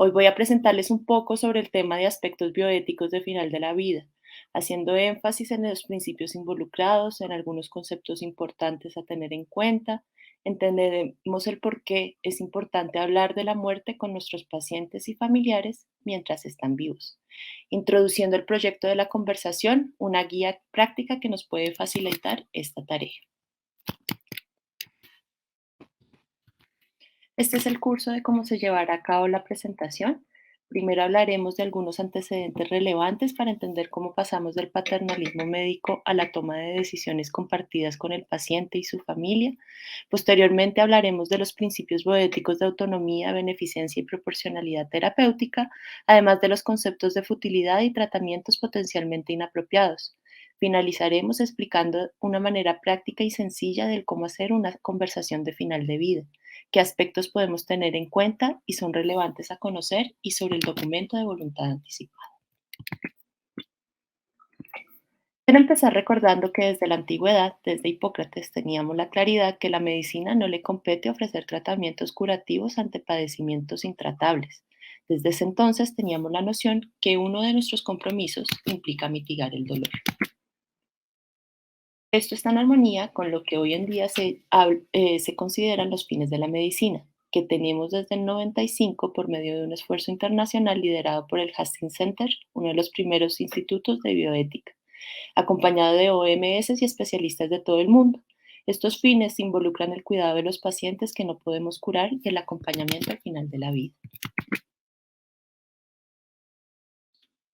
Hoy voy a presentarles un poco sobre el tema de aspectos bioéticos de final de la vida, haciendo énfasis en los principios involucrados, en algunos conceptos importantes a tener en cuenta. Entenderemos el por qué es importante hablar de la muerte con nuestros pacientes y familiares mientras están vivos, introduciendo el proyecto de la conversación, una guía práctica que nos puede facilitar esta tarea. Este es el curso de cómo se llevará a cabo la presentación. Primero hablaremos de algunos antecedentes relevantes para entender cómo pasamos del paternalismo médico a la toma de decisiones compartidas con el paciente y su familia. Posteriormente hablaremos de los principios bioéticos de autonomía, beneficencia y proporcionalidad terapéutica, además de los conceptos de futilidad y tratamientos potencialmente inapropiados. Finalizaremos explicando una manera práctica y sencilla de cómo hacer una conversación de final de vida, qué aspectos podemos tener en cuenta y son relevantes a conocer y sobre el documento de voluntad anticipada. Quiero empezar recordando que desde la antigüedad, desde Hipócrates, teníamos la claridad que la medicina no le compete ofrecer tratamientos curativos ante padecimientos intratables. Desde ese entonces teníamos la noción que uno de nuestros compromisos implica mitigar el dolor. Esto está en armonía con lo que hoy en día se consideran los fines de la medicina, que tenemos desde el 95 por medio de un esfuerzo internacional liderado por el Hastings Center, uno de los primeros institutos de bioética, acompañado de OMS y especialistas de todo el mundo. Estos fines involucran el cuidado de los pacientes que no podemos curar y el acompañamiento al final de la vida.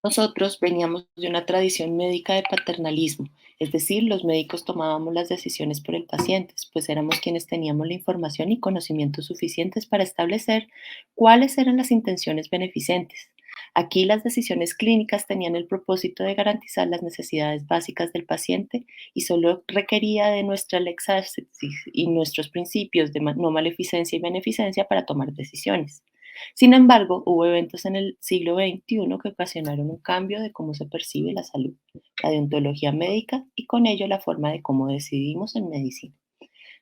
Nosotros veníamos de una tradición médica de paternalismo, es decir, los médicos tomábamos las decisiones por el paciente, pues éramos quienes teníamos la información y conocimientos suficientes para establecer cuáles eran las intenciones beneficentes. Aquí las decisiones clínicas tenían el propósito de garantizar las necesidades básicas del paciente y solo requería de nuestra lexasis y nuestros principios de no maleficencia y beneficencia para tomar decisiones. Sin embargo, hubo eventos en el siglo XXI que ocasionaron un cambio de cómo se percibe la salud, la deontología médica y con ello la forma de cómo decidimos en medicina.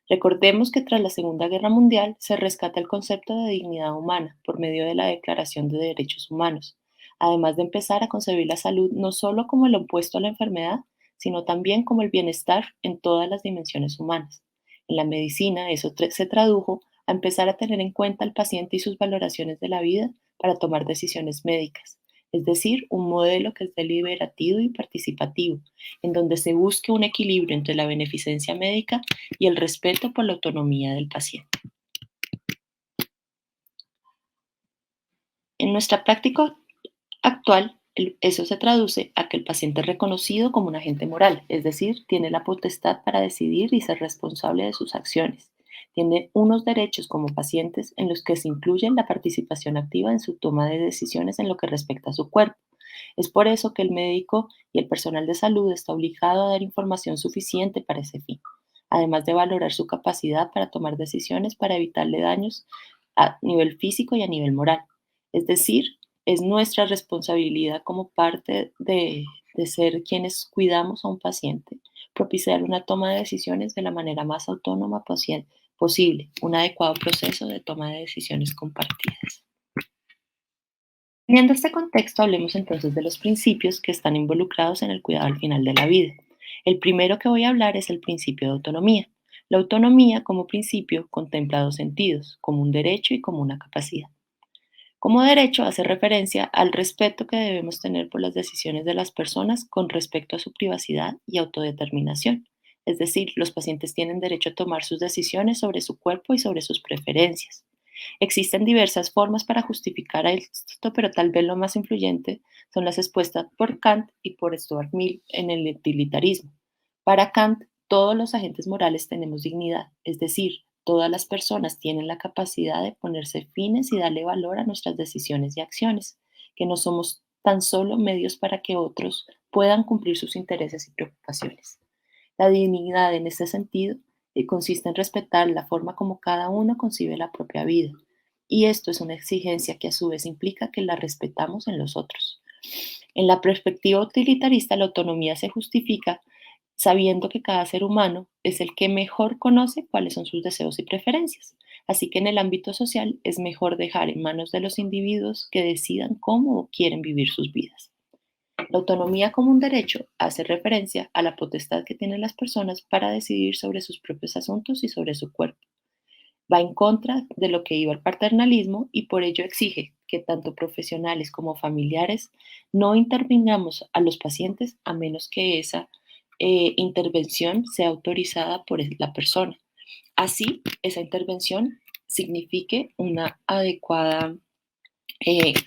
Recordemos que tras la Segunda Guerra Mundial se rescata el concepto de dignidad humana por medio de la Declaración de Derechos Humanos, además de empezar a concebir la salud no solo como el opuesto a la enfermedad, sino también como el bienestar en todas las dimensiones humanas. En la medicina eso se tradujo a empezar a tener en cuenta al paciente y sus valoraciones de la vida para tomar decisiones médicas, es decir, un modelo que es deliberativo y participativo, en donde se busque un equilibrio entre la beneficencia médica y el respeto por la autonomía del paciente. En nuestra práctica actual, eso se traduce a que el paciente es reconocido como un agente moral, es decir, tiene la potestad para decidir y ser responsable de sus acciones. Tiene unos derechos como pacientes en los que se incluye la participación activa en su toma de decisiones en lo que respecta a su cuerpo. Es por eso que el médico y el personal de salud está obligado a dar información suficiente para ese fin, además de valorar su capacidad para tomar decisiones para evitarle daños a nivel físico y a nivel moral. Es decir, es nuestra responsabilidad como parte de ser quienes cuidamos a un paciente, propiciar una toma de decisiones de la manera más autónoma posible, un adecuado proceso de toma de decisiones compartidas. Teniendo este contexto, hablemos entonces de los principios que están involucrados en el cuidado al final de la vida. El primero que voy a hablar es el principio de autonomía. La autonomía como principio contempla dos sentidos, como un derecho y como una capacidad. Como derecho hace referencia al respeto que debemos tener por las decisiones de las personas con respecto a su privacidad y autodeterminación. Es decir, los pacientes tienen derecho a tomar sus decisiones sobre su cuerpo y sobre sus preferencias. Existen diversas formas para justificar esto, pero tal vez lo más influyente son las expuestas por Kant y por Stuart Mill en el utilitarismo. Para Kant, todos los agentes morales tenemos dignidad, es decir, todas las personas tienen la capacidad de ponerse fines y darle valor a nuestras decisiones y acciones, que no somos tan solo medios para que otros puedan cumplir sus intereses y preocupaciones. La dignidad en este sentido consiste en respetar la forma como cada uno concibe la propia vida. Y esto es una exigencia que a su vez implica que la respetamos en los otros. En la perspectiva utilitarista, la autonomía se justifica sabiendo que cada ser humano es el que mejor conoce cuáles son sus deseos y preferencias. Así que en el ámbito social es mejor dejar en manos de los individuos que decidan cómo quieren vivir sus vidas. La autonomía como un derecho hace referencia a la potestad que tienen las personas para decidir sobre sus propios asuntos y sobre su cuerpo. Va en contra de lo que iba el paternalismo y por ello exige que tanto profesionales como familiares no intervengamos a los pacientes a menos que esa intervención sea autorizada por la persona. Así, esa intervención signifique una adecuada,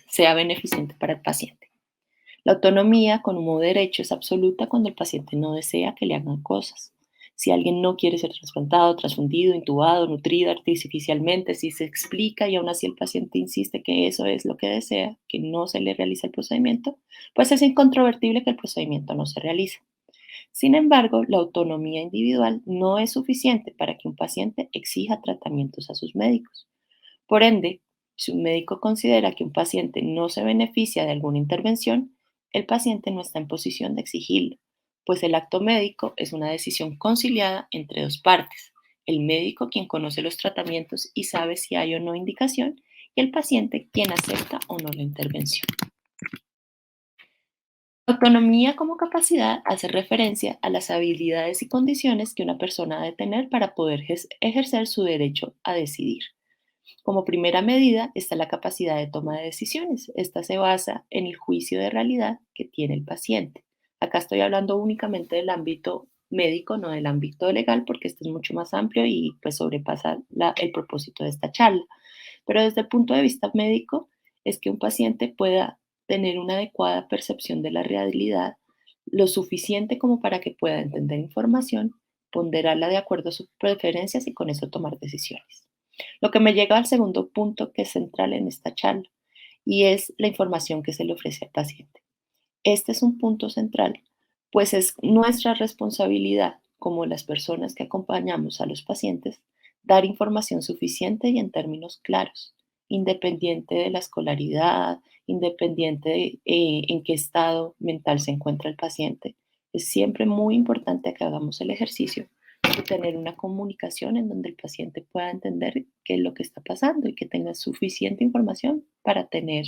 sea beneficente para el paciente. La autonomía como derecho es absoluta cuando el paciente no desea que le hagan cosas. Si alguien no quiere ser trasplantado, transfundido, intubado, nutrido artificialmente, si se explica y aún así el paciente insiste que eso es lo que desea, que no se le realiza el procedimiento, pues es incontrovertible que el procedimiento no se realice. Sin embargo, la autonomía individual no es suficiente para que un paciente exija tratamientos a sus médicos. Por ende, si un médico considera que un paciente no se beneficia de alguna intervención, el paciente no está en posición de exigirlo, pues el acto médico es una decisión conciliada entre dos partes. El médico quien conoce los tratamientos y sabe si hay o no indicación, y el paciente quien acepta o no la intervención. Autonomía como capacidad hace referencia a las habilidades y condiciones que una persona debe tener para poder ejercer su derecho a decidir. Como primera medida está la capacidad de toma de decisiones. Esta se basa en el juicio de realidad que tiene el paciente. Acá estoy hablando únicamente del ámbito médico, no del ámbito legal, porque este es mucho más amplio y pues sobrepasa el propósito de esta charla. Pero desde el punto de vista médico es que un paciente pueda tener una adecuada percepción de la realidad, lo suficiente como para que pueda entender información, ponderarla de acuerdo a sus preferencias y con eso tomar decisiones. Lo que me llega al segundo punto que es central en esta charla y es la información que se le ofrece al paciente. Este es un punto central, pues es nuestra responsabilidad como las personas que acompañamos a los pacientes dar información suficiente y en términos claros, independiente de la escolaridad, independiente de en qué estado mental se encuentra el paciente. Es siempre muy importante que hagamos el ejercicio de tener una comunicación en donde el paciente pueda entender qué es lo que está pasando y que tenga suficiente información para tener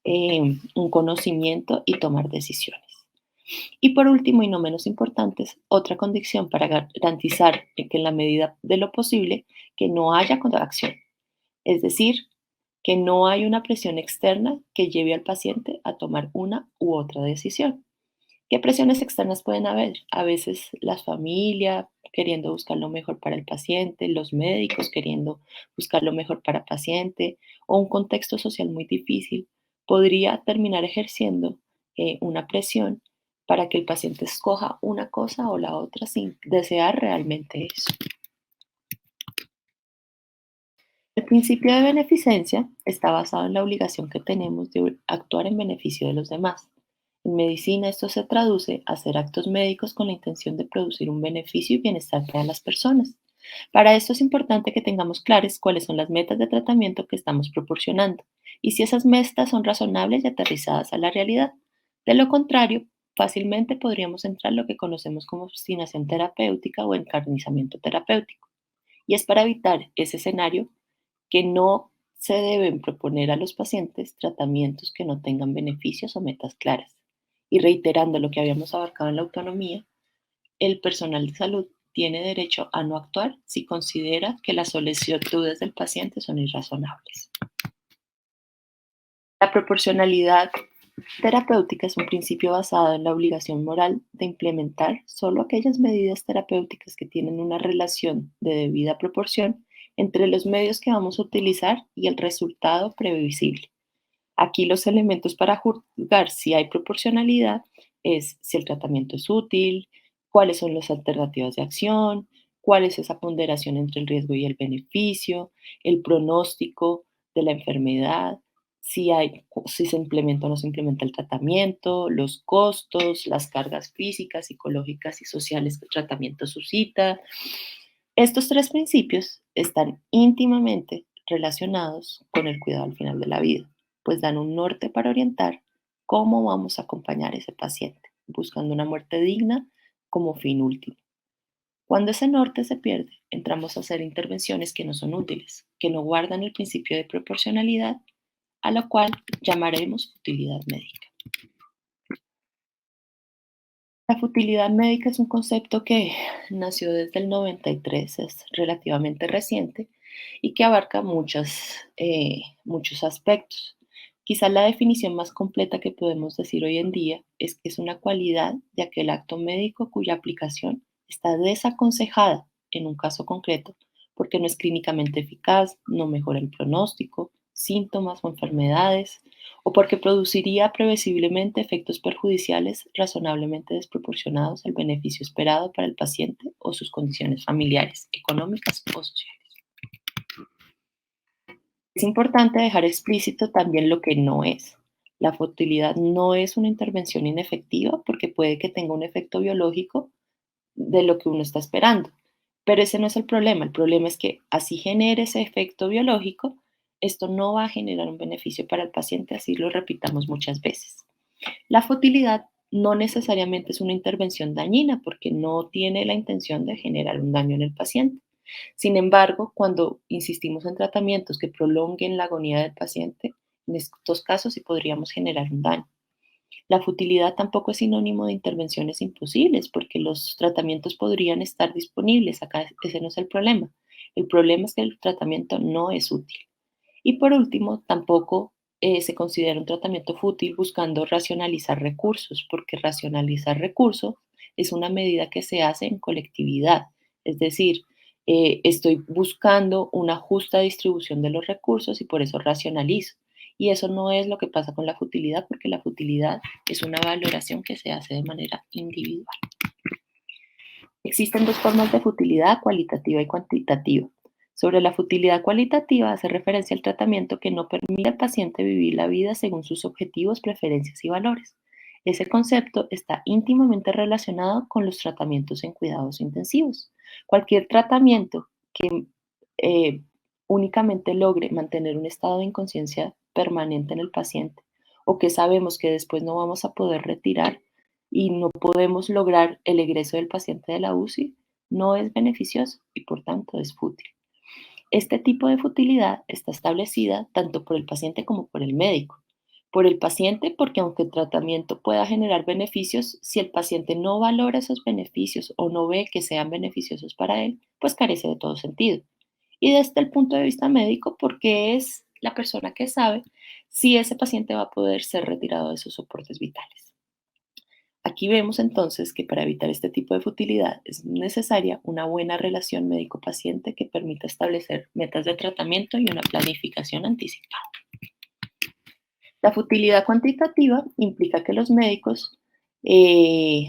un conocimiento y tomar decisiones. Y por último, y no menos importantes, otra condición para garantizar que en la medida de lo posible que no haya contracción, es decir, que no hay una presión externa que lleve al paciente a tomar una u otra decisión. ¿Qué presiones externas pueden haber? A veces la familia queriendo buscar lo mejor para el paciente, los médicos queriendo buscar lo mejor para el paciente o un contexto social muy difícil podría terminar ejerciendo una presión para que el paciente escoja una cosa o la otra sin desear realmente eso. El principio de beneficencia está basado en la obligación que tenemos de actuar en beneficio de los demás. En medicina esto se traduce a hacer actos médicos con la intención de producir un beneficio y bienestar para las personas. Para esto es importante que tengamos claras cuáles son las metas de tratamiento que estamos proporcionando y si esas metas son razonables y aterrizadas a la realidad. De lo contrario, fácilmente podríamos entrar en lo que conocemos como obstinación terapéutica o encarnizamiento terapéutico. Y es para evitar ese escenario que no se deben proponer a los pacientes tratamientos que no tengan beneficios o metas claras. Y reiterando lo que habíamos abarcado en la autonomía, el personal de salud tiene derecho a no actuar si considera que las solicitudes del paciente son irrazonables. La proporcionalidad terapéutica es un principio basado en la obligación moral de implementar solo aquellas medidas terapéuticas que tienen una relación de debida proporción entre los medios que vamos a utilizar y el resultado previsible. Aquí los elementos para juzgar si hay proporcionalidad es si el tratamiento es útil, cuáles son las alternativas de acción, cuál es esa ponderación entre el riesgo y el beneficio, el pronóstico de la enfermedad, si se implementa o no se implementa el tratamiento, los costos, las cargas físicas, psicológicas y sociales que el tratamiento suscita. Estos tres principios están íntimamente relacionados con el cuidado al final de la vida, pues dan un norte para orientar cómo vamos a acompañar a ese paciente, buscando una muerte digna como fin último. Cuando ese norte se pierde, entramos a hacer intervenciones que no son útiles, que no guardan el principio de proporcionalidad, a lo cual llamaremos futilidad médica. La futilidad médica es un concepto que nació desde el 93, es relativamente reciente y que abarca muchos aspectos. Quizá la definición más completa que podemos decir hoy en día es que es una cualidad de aquel acto médico cuya aplicación está desaconsejada en un caso concreto porque no es clínicamente eficaz, no mejora el pronóstico, síntomas o enfermedades, o porque produciría previsiblemente efectos perjudiciales razonablemente desproporcionados al beneficio esperado para el paciente o sus condiciones familiares, económicas o sociales. Es importante dejar explícito también lo que no es. La fertilidad no es una intervención inefectiva porque puede que tenga un efecto biológico de lo que uno está esperando. Pero ese no es el problema es que así genere ese efecto biológico, esto no va a generar un beneficio para el paciente, así lo repitamos muchas veces. La fertilidad no necesariamente es una intervención dañina porque no tiene la intención de generar un daño en el paciente. Sin embargo, cuando insistimos en tratamientos que prolonguen la agonía del paciente, en estos casos sí podríamos generar un daño. La futilidad tampoco es sinónimo de intervenciones imposibles, porque los tratamientos podrían estar disponibles. Acá ese no es el problema. El problema es que el tratamiento no es útil. Y por último, tampoco se considera un tratamiento fútil buscando racionalizar recursos, porque racionalizar recursos es una medida que se hace en colectividad. Es decir, estoy buscando una justa distribución de los recursos y por eso racionalizo. Y eso no es lo que pasa con la futilidad, porque la futilidad es una valoración que se hace de manera individual. Existen dos formas de futilidad, cualitativa y cuantitativa. Sobre la futilidad cualitativa hace referencia al tratamiento que no permite al paciente vivir la vida según sus objetivos, preferencias y valores. Ese concepto está íntimamente relacionado con los tratamientos en cuidados intensivos. Cualquier tratamiento que eh, únicamente logre mantener un estado de inconsciencia permanente en el paciente o que sabemos que después no vamos a poder retirar y no podemos lograr el egreso del paciente de la UCI, no es beneficioso y por tanto es fútil. Este tipo de futilidad está establecida tanto por el paciente como por el médico. Por el paciente porque aunque el tratamiento pueda generar beneficios, si el paciente no valora esos beneficios o no ve que sean beneficiosos para él, pues carece de todo sentido. Y desde el punto de vista médico porque es la persona que sabe si ese paciente va a poder ser retirado de sus soportes vitales. Aquí vemos entonces que para evitar este tipo de futilidad es necesaria una buena relación médico-paciente que permita establecer metas de tratamiento y una planificación anticipada. La futilidad cuantitativa implica que los médicos,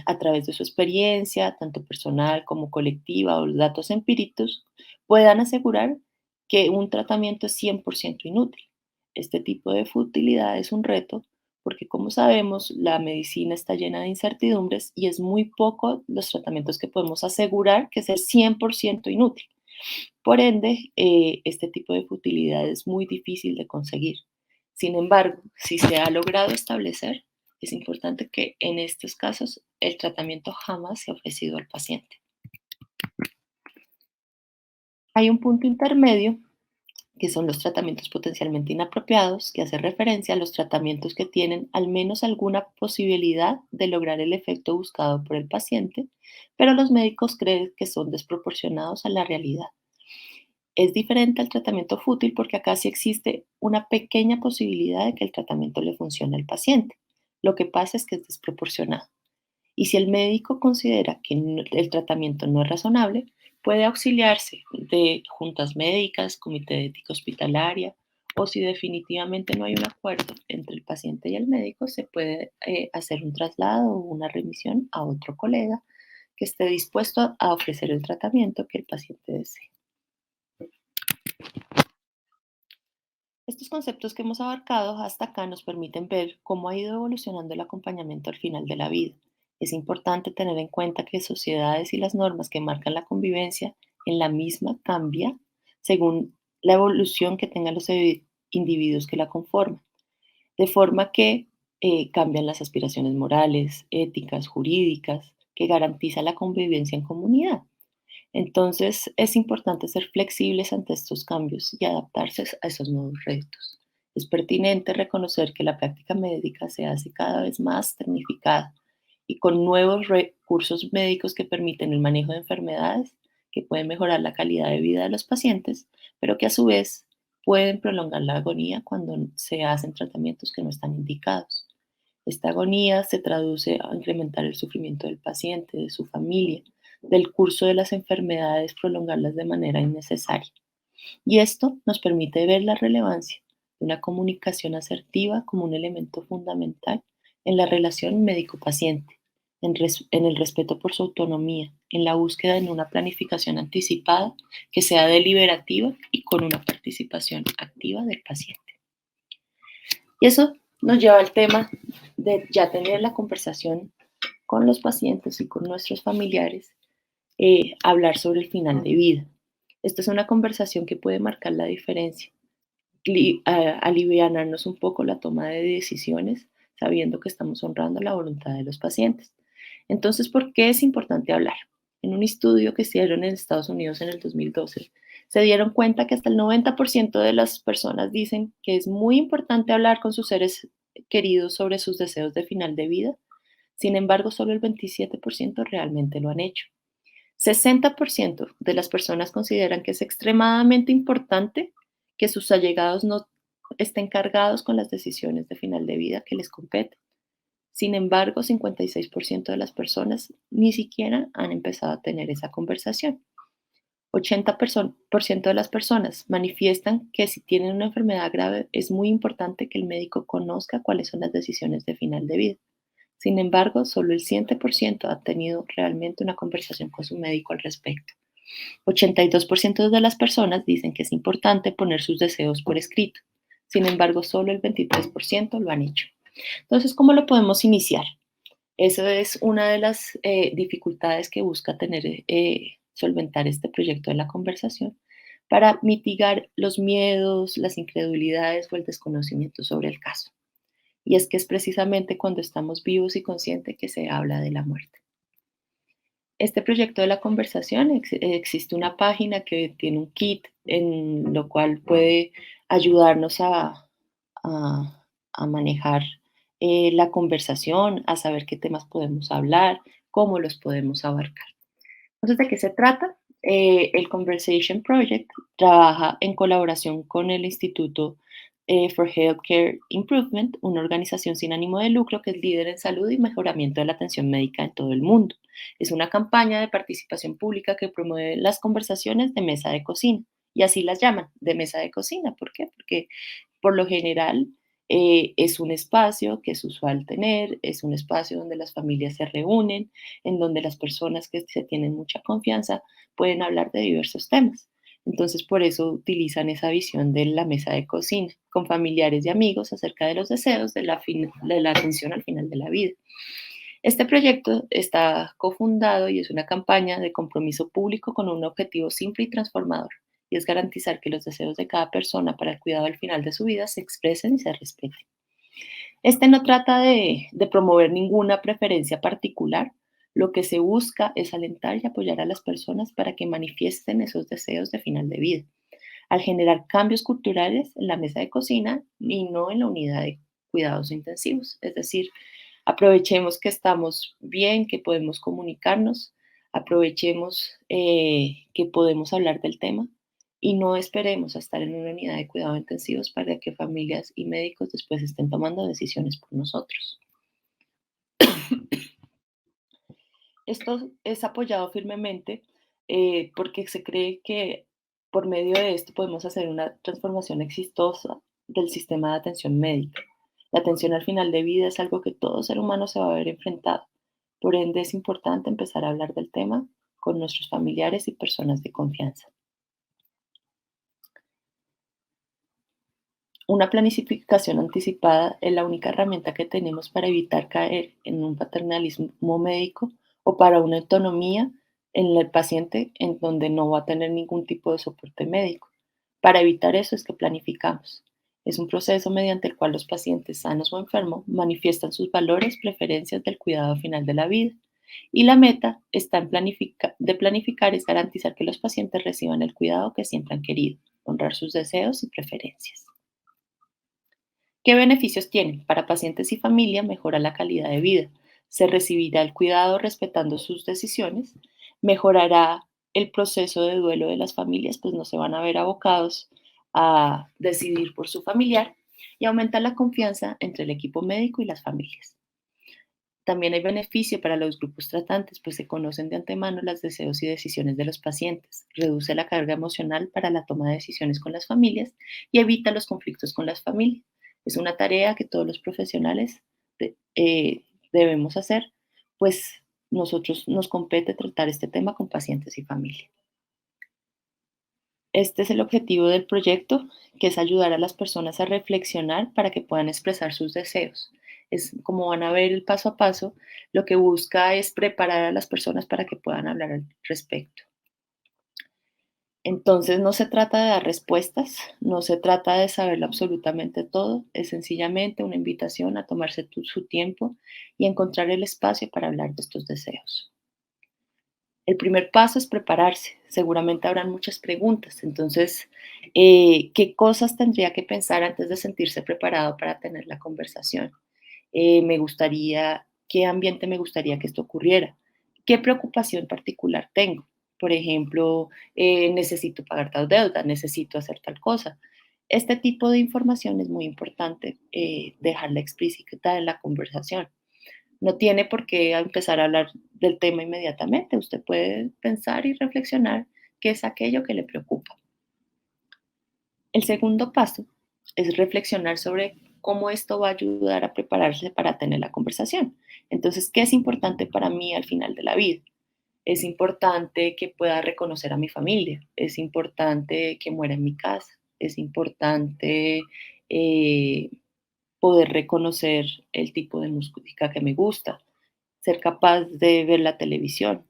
a través de su experiencia, tanto personal como colectiva o los datos empíricos, puedan asegurar que un tratamiento es 100% inútil. Este tipo de futilidad es un reto porque, como sabemos, la medicina está llena de incertidumbres y es muy poco los tratamientos que podemos asegurar que sea 100% inútil. Por ende, este tipo de futilidad es muy difícil de conseguir. Sin embargo, si se ha logrado establecer, es importante que en estos casos el tratamiento jamás sea ofrecido al paciente. Hay un punto intermedio que son los tratamientos potencialmente inapropiados, que hace referencia a los tratamientos que tienen al menos alguna posibilidad de lograr el efecto buscado por el paciente, pero los médicos creen que son desproporcionados a la realidad. Es diferente al tratamiento fútil porque acá sí existe una pequeña posibilidad de que el tratamiento le funcione al paciente. Lo que pasa es que es desproporcionado. Y si el médico considera que el tratamiento no es razonable, puede auxiliarse de juntas médicas, comité de ética hospitalaria, o si definitivamente no hay un acuerdo entre el paciente y el médico, se puede hacer un traslado o una remisión a otro colega que esté dispuesto a ofrecer el tratamiento que el paciente desee. Estos conceptos que hemos abarcado hasta acá nos permiten ver cómo ha ido evolucionando el acompañamiento al final de la vida. Es importante tener en cuenta que sociedades y las normas que marcan la convivencia en la misma cambian según la evolución que tengan los individuos que la conforman, de forma que cambian las aspiraciones morales, éticas, jurídicas, que garantiza la convivencia en comunidad. Entonces, es importante ser flexibles ante estos cambios y adaptarse a esos nuevos retos. Es pertinente reconocer que la práctica médica se hace cada vez más tecnificada y con nuevos recursos médicos que permiten el manejo de enfermedades que pueden mejorar la calidad de vida de los pacientes, pero que a su vez pueden prolongar la agonía cuando se hacen tratamientos que no están indicados. Esta agonía se traduce a incrementar el sufrimiento del paciente, de su familia, del curso de las enfermedades, prolongarlas de manera innecesaria. Y esto nos permite ver la relevancia de una comunicación asertiva como un elemento fundamental en la relación médico-paciente, en el respeto por su autonomía, en la búsqueda de una planificación anticipada que sea deliberativa y con una participación activa del paciente. Y eso nos lleva al tema de ya tener la conversación con los pacientes y con nuestros familiares, hablar sobre el final de vida. Esta es una conversación que puede marcar la diferencia, alivianarnos un poco la toma de decisiones, sabiendo que estamos honrando la voluntad de los pacientes. Entonces, ¿por qué es importante hablar? En un estudio que hicieron en Estados Unidos en el 2012, se dieron cuenta que hasta el 90% de las personas dicen que es muy importante hablar con sus seres queridos sobre sus deseos de final de vida. Sin embargo, solo el 27% realmente lo han hecho. 60% de las personas consideran que es extremadamente importante que sus allegados no estén cargados con las decisiones de final de vida que les competen. Sin embargo, 56% de las personas ni siquiera han empezado a tener esa conversación. 80% de las personas manifiestan que si tienen una enfermedad grave es muy importante que el médico conozca cuáles son las decisiones de final de vida. Sin embargo, solo el 7% ha tenido realmente una conversación con su médico al respecto. 82% de las personas dicen que es importante poner sus deseos por escrito. Sin embargo, solo el 23% lo han hecho. Entonces, ¿cómo lo podemos iniciar? Eso es una de las dificultades que busca solventar este proyecto de la conversación para mitigar los miedos, las incredulidades o el desconocimiento sobre el caso. Y es que es precisamente cuando estamos vivos y conscientes que se habla de la muerte. Este proyecto de la conversación, existe una página que tiene un kit en lo cual puede ayudarnos a, a manejar la conversación, a saber qué temas podemos hablar, cómo los podemos abarcar. Entonces, ¿de qué se trata? El Conversation Project trabaja en colaboración con el Instituto for Healthcare Improvement, una organización sin ánimo de lucro que es líder en salud y mejoramiento de la atención médica en todo el mundo. Es una campaña de participación pública que promueve las conversaciones de mesa de cocina, y así las llaman, de mesa de cocina. ¿Por qué? Porque por lo general es un espacio que es usual tener, es un espacio donde las familias se reúnen, en donde las personas que se tienen mucha confianza pueden hablar de diversos temas. Entonces, por eso utilizan esa visión de la mesa de cocina, con familiares y amigos acerca de los deseos de la atención al final de la vida. Este proyecto está cofundado y es una campaña de compromiso público con un objetivo simple y transformador, y es garantizar que los deseos de cada persona para el cuidado al final de su vida se expresen y se respeten. Este no trata de promover ninguna preferencia particular. Lo que se busca es alentar y apoyar a las personas para que manifiesten esos deseos de final de vida, al generar cambios culturales en la mesa de cocina y no en la unidad de cuidados intensivos. Es decir, aprovechemos que estamos bien, que podemos comunicarnos, aprovechemos que podemos hablar del tema y no esperemos a estar en una unidad de cuidados intensivos para que familias y médicos después estén tomando decisiones por nosotros. Esto es apoyado firmemente porque se cree que por medio de esto podemos hacer una transformación exitosa del sistema de atención médica. La atención al final de vida es algo que todo ser humano se va a ver enfrentado. Por ende, es importante empezar a hablar del tema con nuestros familiares y personas de confianza. Una planificación anticipada es la única herramienta que tenemos para evitar caer en un paternalismo médico o para una autonomía en el paciente en donde no va a tener ningún tipo de soporte médico. Para evitar eso es que planificamos. Es un proceso mediante el cual los pacientes sanos o enfermos manifiestan sus valores, preferencias del cuidado final de la vida Y la meta está en planificar es garantizar que los pacientes reciban el cuidado que siempre han querido, honrar sus deseos y preferencias. ¿Qué beneficios tienen? Para pacientes y familia mejora la calidad de vida. Se recibirá el cuidado respetando sus decisiones, mejorará el proceso de duelo de las familias, pues no se van a ver abocados a decidir por su familiar y aumenta la confianza entre el equipo médico y las familias. También hay beneficio para los grupos tratantes, pues se conocen de antemano los deseos y decisiones de los pacientes, reduce la carga emocional para la toma de decisiones con las familias y evita los conflictos con las familias. Es una tarea que todos los profesionales debemos hacer, pues nosotros nos compete tratar este tema con pacientes y familia. Este es el objetivo del proyecto, que es ayudar a las personas a reflexionar para que puedan expresar sus deseos. Es como van a ver el paso a paso, lo que busca es preparar a las personas para que puedan hablar al respecto. Entonces no se trata de dar respuestas, no se trata de saberlo absolutamente todo, es sencillamente una invitación a tomarse su tiempo y encontrar el espacio para hablar de estos deseos. El primer paso es prepararse. Seguramente habrán muchas preguntas. Entonces, ¿qué cosas tendría que pensar antes de sentirse preparado para tener la conversación? ¿Qué ambiente me gustaría que esto ocurriera? ¿Qué preocupación particular tengo? Por ejemplo, necesito pagar tal deuda, necesito hacer tal cosa. Este tipo de información es muy importante dejarla explícita en la conversación. No tiene por qué empezar a hablar del tema inmediatamente. Usted puede pensar y reflexionar qué es aquello que le preocupa. El segundo paso es reflexionar sobre cómo esto va a ayudar a prepararse para tener la conversación. Entonces, ¿qué es importante para mí al final de la vida? Es importante que pueda reconocer a mi familia, es importante que muera en mi casa, es importante eh, poder reconocer el tipo de música que me gusta, ser capaz de ver la televisión.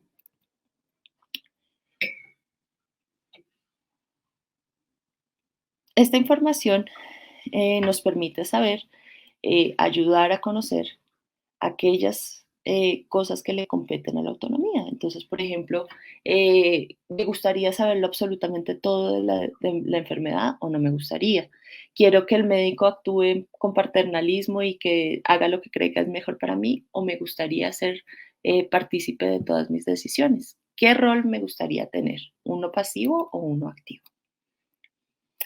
Esta información nos permite saber, ayudar a conocer aquellas cosas que le competen a la autonomía. Entonces, por ejemplo, ¿me gustaría saberlo absolutamente todo de la enfermedad o no me gustaría? ¿Quiero que el médico actúe con paternalismo y que haga lo que cree que es mejor para mí o me gustaría ser partícipe de todas mis decisiones? ¿Qué rol me gustaría tener? ¿Uno pasivo o uno activo?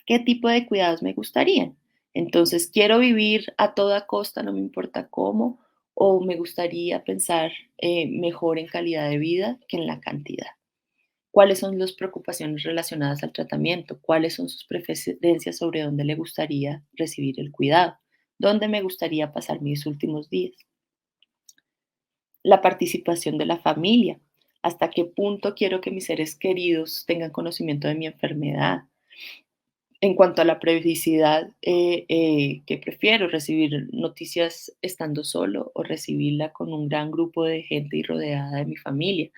¿Qué tipo de cuidados me gustarían? Entonces, ¿quiero vivir a toda costa, no me importa cómo? ¿O me gustaría pensar mejor en calidad de vida que en la cantidad? ¿Cuáles son las preocupaciones relacionadas al tratamiento? ¿Cuáles son sus preferencias sobre dónde le gustaría recibir el cuidado? ¿Dónde me gustaría pasar mis últimos días? La participación de la familia. ¿Hasta qué punto quiero que mis seres queridos tengan conocimiento de mi enfermedad? En cuanto a la periodicidad, ¿qué prefiero? ¿Recibir noticias estando solo o recibirla con un gran grupo de gente y rodeada de mi familia?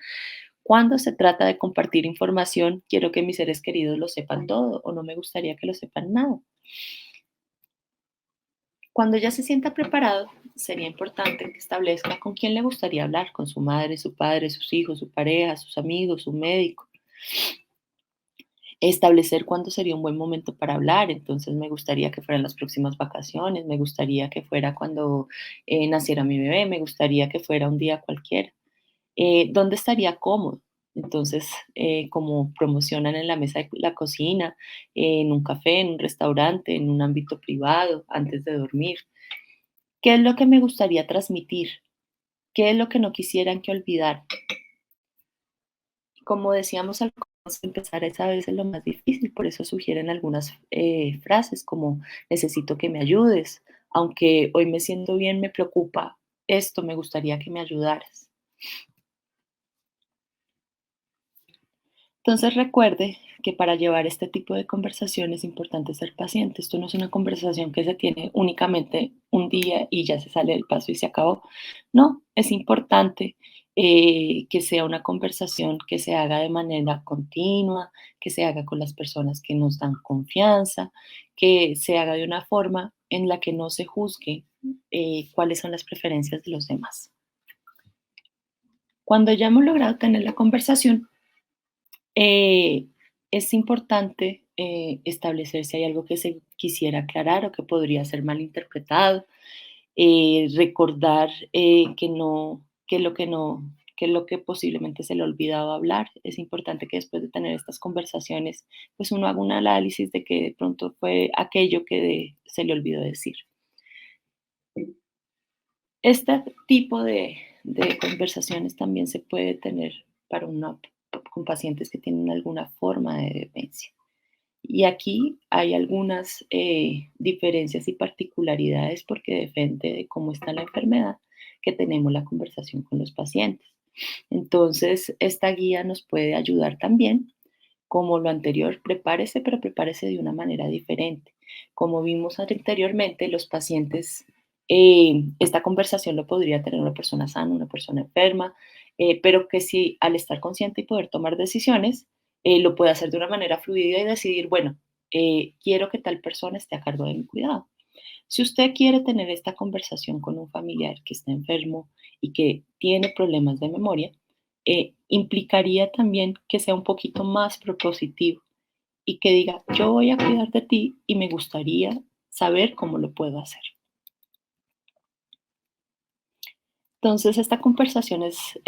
Cuando se trata de compartir información, quiero que mis seres queridos lo sepan todo o no me gustaría que lo sepan nada. Cuando ya se sienta preparado, sería importante que establezca con quién le gustaría hablar, con su madre, su padre, sus hijos, su pareja, sus amigos, su médico. Establecer cuándo sería un buen momento para hablar. Entonces, me gustaría que fueran las próximas vacaciones, me gustaría que fuera cuando naciera mi bebé, me gustaría que fuera un día cualquiera. ¿Dónde estaría cómodo? Entonces, como promocionan en la mesa de la cocina, en un café, en un restaurante, en un ámbito privado, antes de dormir. ¿Qué es lo que me gustaría transmitir? ¿Qué es lo que no quisieran que olvidar? Como decíamos al comienzo, empezar es a veces lo más difícil, por eso sugieren algunas frases como necesito que me ayudes, aunque hoy me siento bien, me preocupa esto, me gustaría que me ayudaras. Entonces recuerde que para llevar este tipo de conversación es importante ser paciente. Esto no es una conversación que se tiene únicamente un día y ya se sale del paso y se acabó. No, es importante que sea una conversación que se haga de manera continua, que se haga con las personas que nos dan confianza, que se haga de una forma en la que no se juzgue cuáles son las preferencias de los demás. Cuando ya hemos logrado tener la conversación, eh, es importante establecer si hay algo que se quisiera aclarar o que podría ser malinterpretado, recordar que lo que posiblemente se le ha olvidado hablar. Es importante que después de tener estas conversaciones, pues uno haga un análisis de que de pronto fue aquello que se le olvidó decir. Este tipo de conversaciones también se puede tener con pacientes que tienen alguna forma de demencia. Y aquí hay algunas diferencias y particularidades porque depende de cómo está la enfermedad que tenemos la conversación con los pacientes. Entonces, esta guía nos puede ayudar también. Como lo anterior, prepárese, pero prepárese de una manera diferente. Como vimos anteriormente, los pacientes, esta conversación lo podría tener una persona sana, una persona enferma, pero que si al estar consciente y poder tomar decisiones, lo puede hacer de una manera fluida y decidir, bueno, quiero que tal persona esté a cargo de mi cuidado. Si usted quiere tener esta conversación con un familiar que está enfermo y que tiene problemas de memoria, implicaría también que sea un poquito más propositivo y que diga, yo voy a cuidar de ti y me gustaría saber cómo lo puedo hacer. Entonces, esta conversación es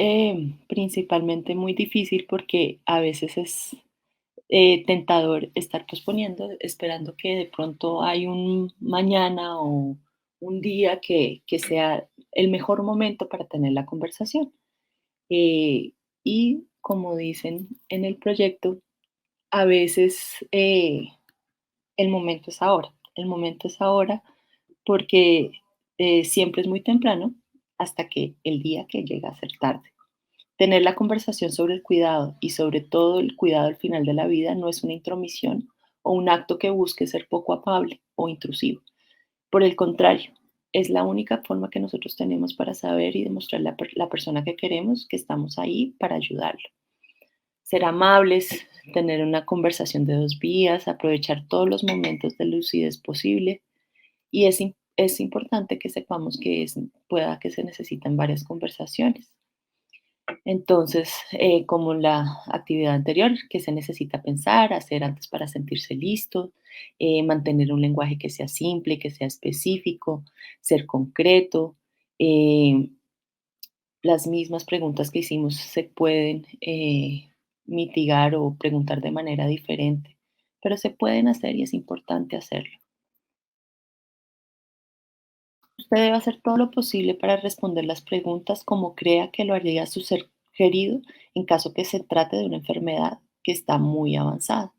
principalmente muy difícil porque a veces es tentador estar posponiendo, esperando que de pronto hay un mañana o un día que sea el mejor momento para tener la conversación. Eh, y como dicen en el proyecto, a veces el momento es ahora. El momento es ahora porque siempre es muy temprano hasta que el día que llega a ser tarde. Tener la conversación sobre el cuidado y sobre todo el cuidado al final de la vida no es una intromisión o un acto que busque ser poco amable o intrusivo. Por el contrario, es la única forma que nosotros tenemos para saber y demostrarle a la persona que queremos que estamos ahí para ayudarlo. Ser amables, tener una conversación de dos vías, aprovechar todos los momentos de lucidez posible y es importante que sepamos que pueda que se necesitan varias conversaciones. Entonces, como la actividad anterior, que se necesita pensar, hacer antes para sentirse listo, mantener un lenguaje que sea simple, que sea específico, ser concreto. eh, las mismas preguntas que hicimos se pueden mitigar o preguntar de manera diferente, pero se pueden hacer y es importante hacerlo. Usted debe hacer todo lo posible para responder las preguntas como crea que lo haría su ser querido en caso que se trate de una enfermedad que está muy avanzada.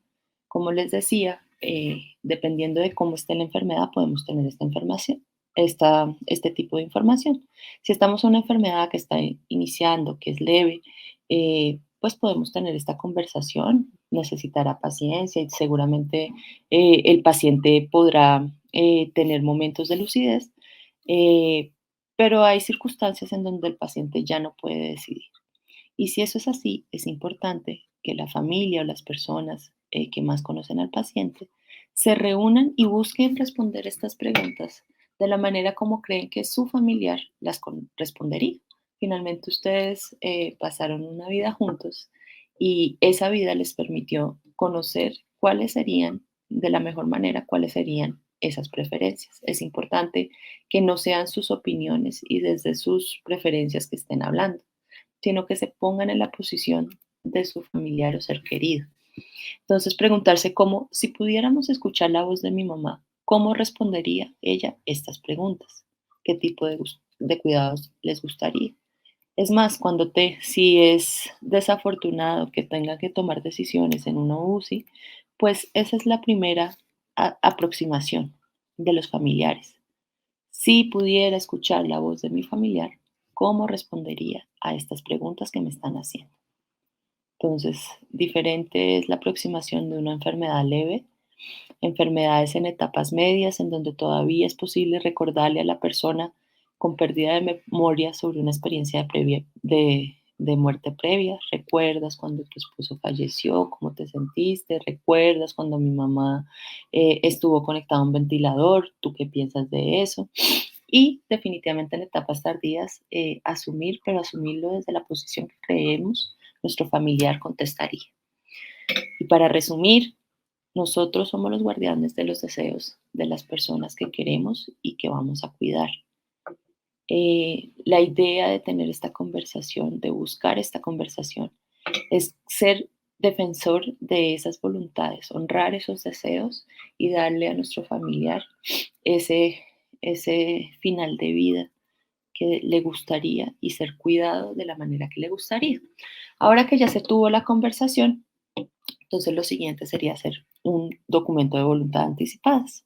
Como les decía, dependiendo de cómo esté la enfermedad, podemos tener este tipo de información. Si estamos en una enfermedad que está iniciando, que es leve, pues podemos tener esta conversación, necesitará paciencia y seguramente el paciente podrá tener momentos de lucidez, eh, pero hay circunstancias en donde el paciente ya no puede decidir. Y si eso es así, es importante que la familia o las personas que más conocen al paciente se reúnan y busquen responder estas preguntas de la manera como creen que su familiar respondería. Finalmente ustedes pasaron una vida juntos y esa vida les permitió conocer cuáles serían, de la mejor manera, cuáles serían esas preferencias. Es importante que no sean sus opiniones y desde sus preferencias que estén hablando, sino que se pongan en la posición de su familiar o ser querido. Entonces, preguntarse cómo, si pudiéramos escuchar la voz de mi mamá, ¿cómo respondería ella estas preguntas? ¿Qué tipo de cuidados les gustaría? Es más, si es desafortunado que tenga que tomar decisiones en una UCI, pues esa es la primera aproximación de los familiares. Si pudiera escuchar la voz de mi familiar, ¿cómo respondería a estas preguntas que me están haciendo? Entonces, diferente es la aproximación de una enfermedad leve, enfermedades en etapas medias, en donde todavía es posible recordarle a la persona con pérdida de memoria sobre una experiencia de muerte previa. ¿Recuerdas cuando tu esposo falleció? ¿Cómo te sentiste? ¿Recuerdas cuando mi mamá estuvo conectada a un ventilador? ¿Tú qué piensas de eso? y definitivamente en etapas tardías asumir, pero asumirlo desde la posición que creemos nuestro familiar contestaría. Y para resumir, nosotros somos los guardianes de los deseos de las personas que queremos y que vamos a cuidar. La idea de tener esta conversación, de buscar esta conversación, es ser defensor de esas voluntades, honrar esos deseos y darle a nuestro familiar ese, ese final de vida que le gustaría y ser cuidado de la manera que le gustaría. Ahora que ya se tuvo la conversación, entonces lo siguiente sería hacer un documento de voluntad anticipadas.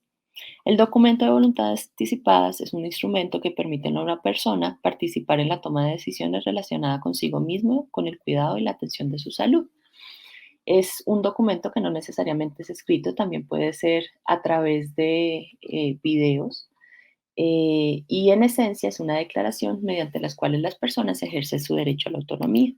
El documento de voluntades anticipadas es un instrumento que permite a una persona participar en la toma de decisiones relacionadas consigo mismo, con el cuidado y la atención de su salud. Es un documento que no necesariamente es escrito, también puede ser a través de videos y en esencia es una declaración mediante las cuales las personas ejercen su derecho a la autonomía.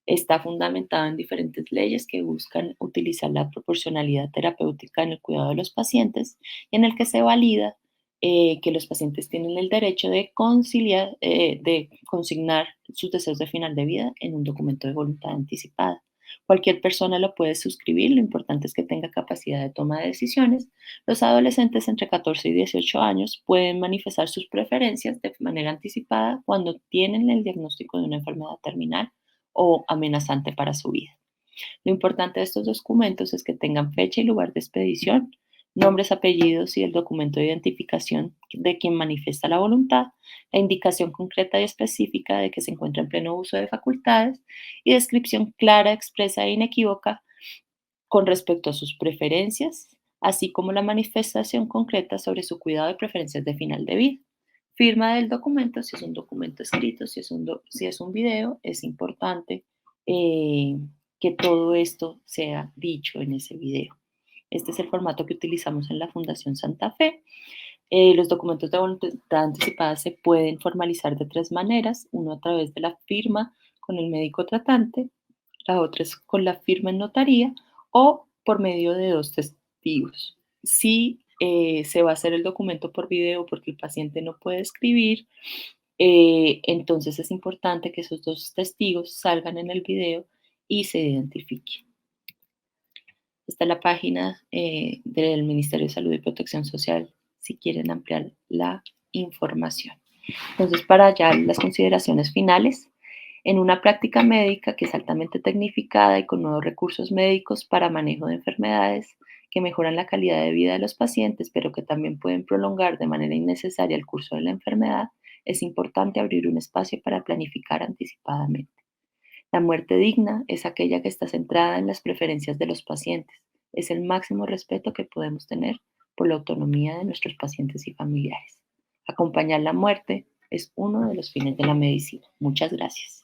Está fundamentado en diferentes leyes que buscan utilizar la proporcionalidad terapéutica en el cuidado de los pacientes y en el que se valida que los pacientes tienen el derecho de conciliar, de consignar sus deseos de final de vida en un documento de voluntad anticipada. Cualquier persona lo puede suscribir, lo importante es que tenga capacidad de toma de decisiones. Los adolescentes entre 14 y 18 años pueden manifestar sus preferencias de manera anticipada cuando tienen el diagnóstico de una enfermedad terminal o amenazante para su vida. Lo importante de estos documentos es que tengan fecha y lugar de expedición, nombres, apellidos y el documento de identificación de quien manifiesta la voluntad, la indicación concreta y específica de que se encuentra en pleno uso de facultades y descripción clara, expresa e inequívoca con respecto a sus preferencias, así como la manifestación concreta sobre su cuidado y preferencias de final de vida. Firma del documento, si es un documento escrito, si es un video, es importante eh, que todo esto sea dicho en ese video. Este es el formato que utilizamos en la Fundación Santa Fe. Los documentos de voluntad anticipada se pueden formalizar de tres maneras. Uno a través de la firma con el médico tratante, la otra es con la firma en notaría o por medio de dos testigos. Si se va a hacer el documento por video porque el paciente no puede escribir, entonces es importante que esos dos testigos salgan en el video y se identifiquen. Está la página del Ministerio de Salud y Protección Social si quieren ampliar la información. Entonces, para ya las consideraciones finales, en una práctica médica que es altamente tecnificada y con nuevos recursos médicos para manejo de enfermedades que mejoran la calidad de vida de los pacientes, pero que también pueden prolongar de manera innecesaria el curso de la enfermedad, es importante abrir un espacio para planificar anticipadamente. La muerte digna es aquella que está centrada en las preferencias de los pacientes. Es el máximo respeto que podemos tener por la autonomía de nuestros pacientes y familiares. Acompañar la muerte es uno de los fines de la medicina. Muchas gracias.